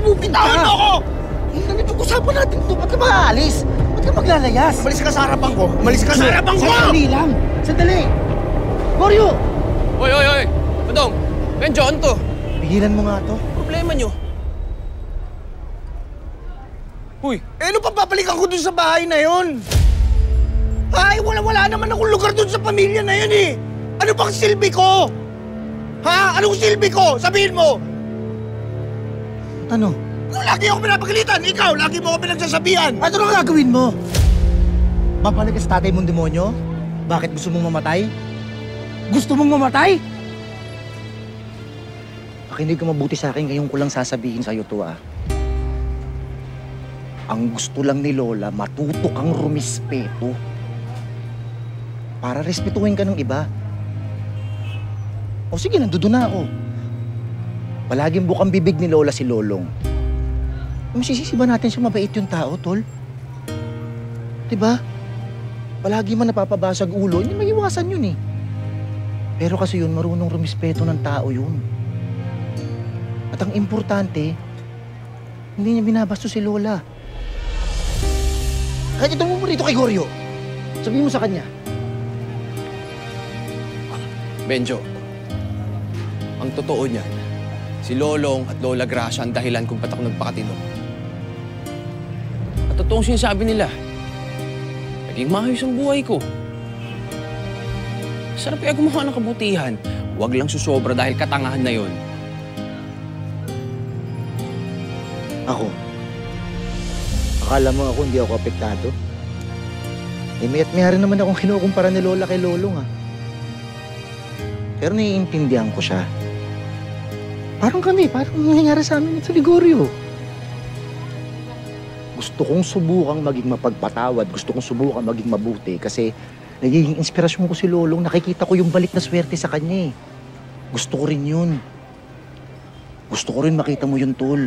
Bitawan mo ako! Ganito, usapan natin ito. Ba't ka makaalis? Ba't ka maglalayas? Umalis ka sa harapan ko! Umalis ka sa harapan ko! Sandali lang! Sandali! Goryo! Oy! Badong! Benjo, ano to? Pigilan mo nga to. Problema nyo. Uy! Ano pa papalikan ko dun sa bahay na yun? Ay, wala naman akong lugar dun sa pamilya na yun eh! Ano pang silbi ko? Ha? Anong silbi ko? Sabihin mo! Ano? Lagi ako pinapagalitan! Ikaw, lagi mo ako pinagsasabihan! Ano na gagawin mo? Babalik ka sa tatay mong demonyo? Bakit gusto mong mamatay? Gusto mong mamatay? Pakinig ka mabuti sa akin, ngayon ko lang sasabihin sa'yo to Ang gusto lang ni Lola, matuto kang rumispeto. Para respetuhin ka ng iba. O sige, nandoon na ako. Palaging bukang bibig ni Lola si Lolong. Masisisi ba natin siya mabait yung tao, tol? Diba? Palagi man napapabasag ulo, hindi maiwasan yun eh. Pero kasi yun, marunong rumispeto ng tao yun. At ang importante, hindi niya binabasto si Lola. Kahit ito mo rito kay Goryo, sabihin mo sa kanya. Benjo, ang totoo niyan, si Lolong at Lola Gracia ang dahilan kung ba't ako nagpakatino. At totoong sinasabi nila, naging maayos ang buhay ko. Sarap kaya gumawa ng kabutihan, huwag lang susobra dahil katangahan na yon. Ako? Akala mo ako hindi ako apektado? Eh, maya't mayroon naman akong kinukumpara ni Lola kay Lolong Pero naiintindihan ko siya. Parang nangyayari sa amin ito ni Goryo. Gusto kong subukang maging mapagpatawad, gusto kong subukang maging mabuti kasi nagiging inspirasyon ko si Lolong, nakikita ko yung balik na swerte sa kanya Gusto ko rin yun. Gusto ko rin makita mo yun, tol.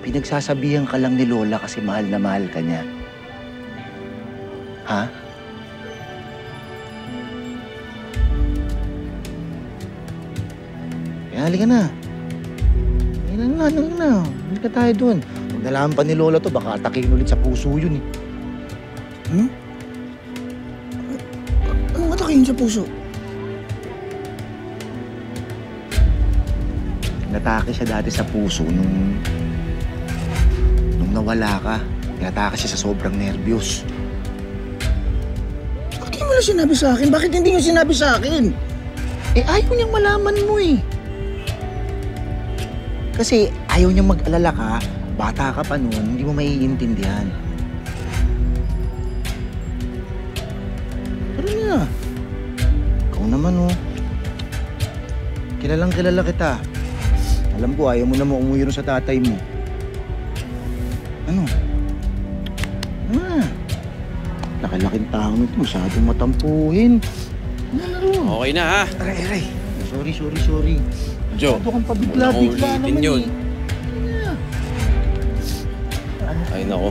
Pinagsasabihan ka lang ni Lola kasi mahal na mahal ka niya. Ha? Kaya halika na. Halika tayo doon. Huwag nalaman pa ni Lola to, baka atakin ulit sa puso yun Ano? Anong atakin sa puso? Natake siya dati sa puso nung nawala ka. Natake siya sa sobrang nervyos. Bakit mo na sinabi sa akin? Bakit hindi mo sinabi sa akin? Ayaw niyang malaman mo Kasi ayaw niyang mag-alala ka, bata ka pa noon, hindi mo maiintindihan. Pero na, ikaw naman Kilalang kilala kita. Alam ko, ayaw mo na umuwi sa tatay mo. Ano? Laki-laking tao nito, masyadong matampuhin. Okay na ha? Aray. Sorry. Jo, masyado kang pabigla naman yun. Ay nako.